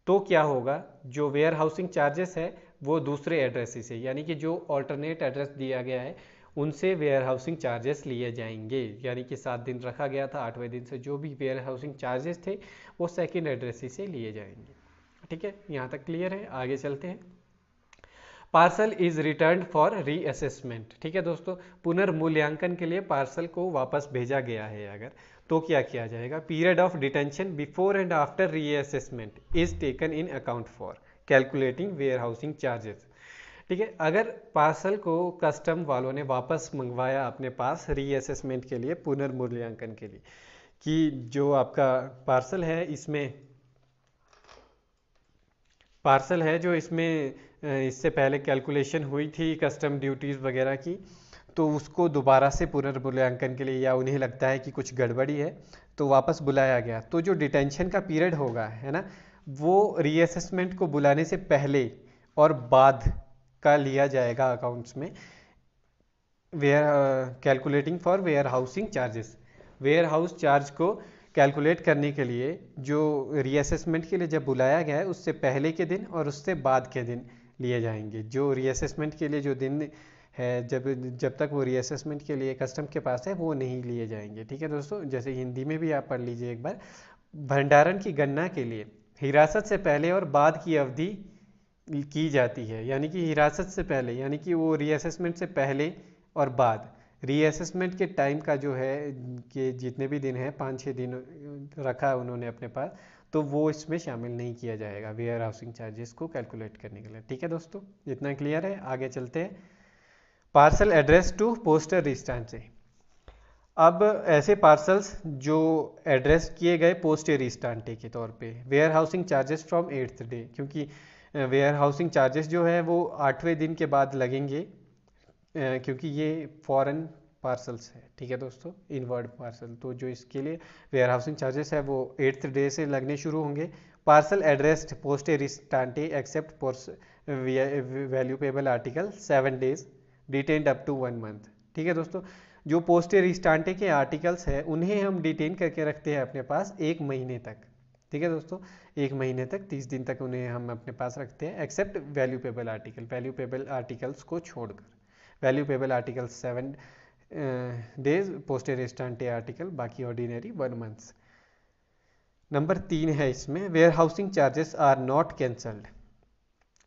तो क्या होगा, जो वेयर हाउसिंग चार्जेस है वो दूसरे एड्रेस से, यानी कि जो ऑल्टरनेट एड्रेस दिया गया है उनसे वेयर हाउसिंग चार्जेस लिए जाएंगे। यानी कि 7 दिन रखा गया था, 8वें दिन से जो भी वेयर हाउसिंग चार्जेस थे वो सेकेंड एड्रेस से लिए जाएंगे। ठीक है, यहाँ तक क्लियर है, आगे चलते हैं। Parcel is return for reassessment. ठीक है दोस्तों, पुनर्मूल्यांकन के लिए पार्सल को वापस भेजा गया है अगर, तो क्या किया जाएगा, period of detention before and after reassessment is taken in account for calculating warehousing charges. ठीक है, अगर पार्सल को कस्टम वालों ने वापस मंगवाया अपने पास रीअसेसमेंट के लिए, पुनर्मूल्यांकन के लिए, कि जो आपका पार्सल है जो इसमें इससे पहले कैलकुलेशन हुई थी कस्टम ड्यूटीज़ वगैरह की, तो उसको दोबारा से पुनर्मूल्यांकन के लिए, या उन्हें लगता है कि कुछ गड़बड़ी है तो वापस बुलाया गया, तो जो डिटेंशन का पीरियड होगा है ना, वो रीअसेसमेंट को बुलाने से पहले और बाद का लिया जाएगा अकाउंट्स में, ware calculating for warehousing charges. Warehouse charge को कैलकुलेट करने के लिए जो रीअसेसमेंट के लिए जब बुलाया गया है उससे पहले के दिन और उससे बाद के दिन लिए जाएंगे। जो रीअसेसमेंट के लिए जो दिन है, जब तक वो रीअसेसमेंट के लिए कस्टम के पास है वो नहीं लिए जाएंगे। ठीक है दोस्तों, जैसे हिंदी में भी आप पढ़ लीजिए एक बार, भंडारण की गणना के लिए हिरासत से पहले और बाद की अवधि की जाती है, यानी कि हिरासत से पहले यानी कि वो रीअसेसमेंट से पहले और बाद, रीअसेसमेंट के टाइम का जो है कि जितने भी दिन हैं 5-6 दिन रखा है उन्होंने अपने पास, तो वो इसमें शामिल नहीं किया जाएगा वेयर हाउसिंग चार्जेस को कैलकुलेट करने के लिए। ठीक है दोस्तों, इतना क्लियर है, आगे चलते हैं। Parcel address to postal restante. अब ऐसे पार्सल्स जो एड्रेस किए गए पोस्टल रिस्टांटे के तौर पे, warehousing charges from 8th day, क्योंकि वेयर हाउसिंग चार्जेस जो है वो 8वें दिन के बाद लगेंगे, क्योंकि ये फॉरेन पार्सल्स है। ठीक है दोस्तों, इनवर्ड पार्सल, तो जो इसके लिए वेयर हाउसिंग चार्जेस है वो 8th डे से लगने शुरू होंगे। Parcel addressed poste restante except valuable article 7 days detained up to 1 month। ठीक है दोस्तों, जो पोस्टे रिस्टांटे के आर्टिकल्स है उन्हें हम डिटेन करके रखते हैं अपने पास 1 महीने तक। ठीक है दोस्तों, 1 महीने तक, 30 दिन तक उन्हें हम अपने पास रखते हैं, except valuable article, valuable articles को छोड़कर। Valuable article 7 days, poste restante article बाकी ऑर्डिनरी 1 month। नंबर 3 है इसमें, warehousing charges are not cancelled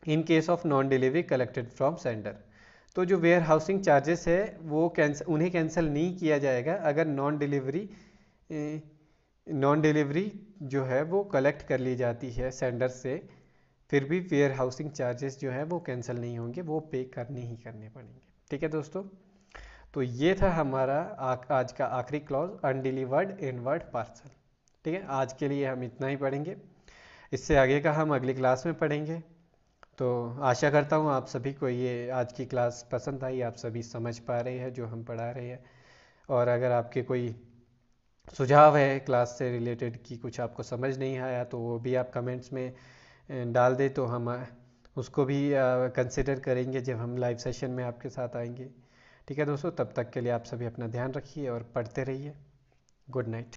in case of non delivery collected from sender. तो जो वेयर हाउसिंग चार्जेस है वो उन्हें कैंसिल नहीं किया जाएगा अगर नॉन डिलीवरी जो है वो कलेक्ट कर ली जाती है सेंडर से, फिर भी वेयर हाउसिंग चार्जेस जो है वो कैंसिल नहीं होंगे, वो पे करने ही करने पड़ेंगे। ठीक है दोस्तों, तो ये था हमारा आज का आखिरी क्लॉज, अनडिलीवर्ड इनवर्ड पार्सल। ठीक है, आज के लिए हम इतना ही पढ़ेंगे, इससे आगे का हम अगली क्लास में पढ़ेंगे। तो आशा करता हूँ आप सभी को ये आज की क्लास पसंद आई, आप सभी समझ पा रहे हैं जो हम पढ़ा रहे हैं, और अगर आपके कोई सुझाव है क्लास से रिलेटेड कि कुछ आपको समझ नहीं आया तो वो भी आप कमेंट्स में डाल दें, तो हम उसको भी कंसिडर करेंगे जब हम लाइव सेशन में आपके साथ आएंगे। ठीक है दोस्तों, तब तक के लिए आप सभी अपना ध्यान रखिए और पढ़ते रहिए। Good night.